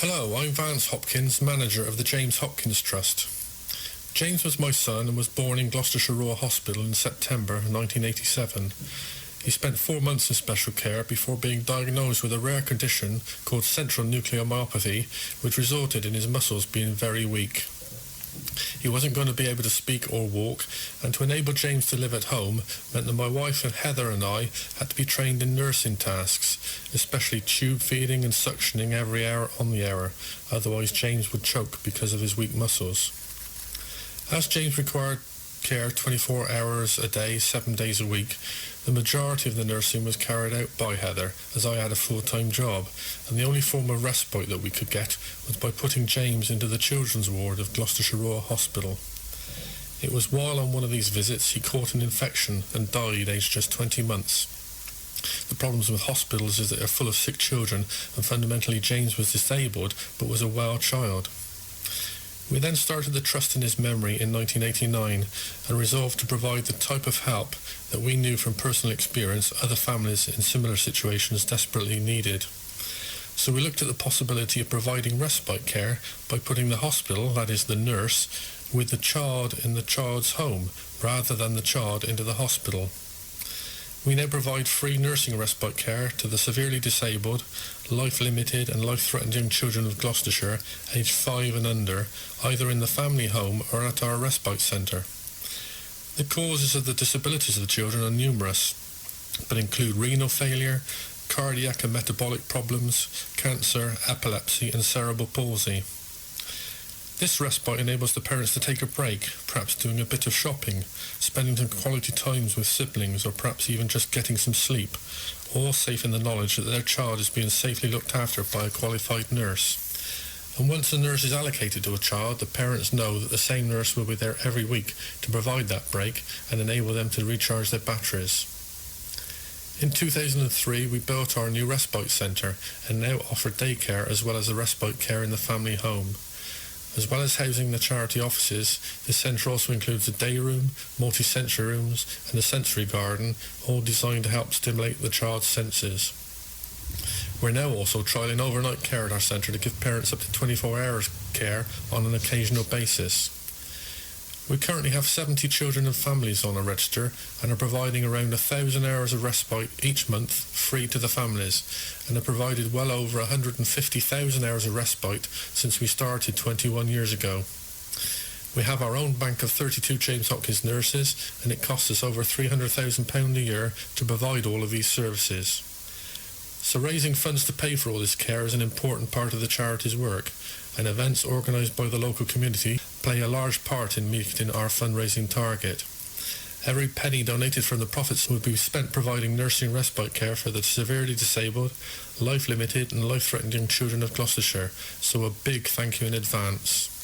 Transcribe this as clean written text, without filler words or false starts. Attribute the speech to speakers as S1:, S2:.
S1: Hello, I'm Vance Hopkins, manager of the James Hopkins Trust. James was my son and was born in Gloucestershire Royal Hospital in September 1987. He spent 4 months in special care before being diagnosed with a rare condition called central nuclear myopathy, which resulted in his muscles being very weak. He wasn't going to be able to speak or walk, and to enable James to live at home meant that my wife and Heather and I had to be trained in nursing tasks, especially tube feeding and suctioning every hour on the hour, otherwise James would choke because of his weak muscles. As James required care 24 hours a day, 7 days a week, the majority of the nursing was carried out by Heather, as I had a full-time job, and the only form of respite that we could get was by putting James into the children's ward of Gloucestershire Royal Hospital. It was while on one of these visits he caught an infection and died aged just 20 months. The problems with hospitals is that they're full of sick children, and fundamentally James was disabled but was a well child. We then started the trust in his memory in 1989 and resolved to provide the type of help that we knew from personal experience other families in similar situations desperately needed. So we looked at the possibility of providing respite care by putting the hospital, that is the nurse, with the child in the child's home rather than the child into the hospital. We now provide free nursing respite care to the severely disabled, life-limited and life-threatening children of Gloucestershire, aged 5 and under, either in the family home or at our respite centre. The causes of the disabilities of the children are numerous, but include renal failure, cardiac and metabolic problems, cancer, epilepsy and cerebral palsy. This respite enables the parents to take a break, perhaps doing a bit of shopping, spending some quality times with siblings, or perhaps even just getting some sleep, all safe in the knowledge that their child is being safely looked after by a qualified nurse. And once a nurse is allocated to a child, the parents know that the same nurse will be there every week to provide that break and enable them to recharge their batteries. In 2003, we built our new respite centre and now offer daycare as well as the respite care in the family home. As well as housing the charity offices, the centre also includes a day room, multi-sensory rooms and a sensory garden, all designed to help stimulate the child's senses. We're now also trialling overnight care at our centre to give parents up to 24 hours care on an occasional basis. We currently have 70 children and families on a register and are providing around 1,000 hours of respite each month free to the families, and have provided well over 150,000 hours of respite since we started 21 years ago. We have our own bank of 32 James Hopkins nurses, and it costs us over £300,000 a year to provide all of these services. So raising funds to pay for all this care is an important part of the charity's work, and events organised by the local community play a large part in meeting our fundraising target. Every penny donated from the profits will be spent providing nursing respite care for the severely disabled, life-limited and life-threatening children of Gloucestershire, so a big thank you in advance.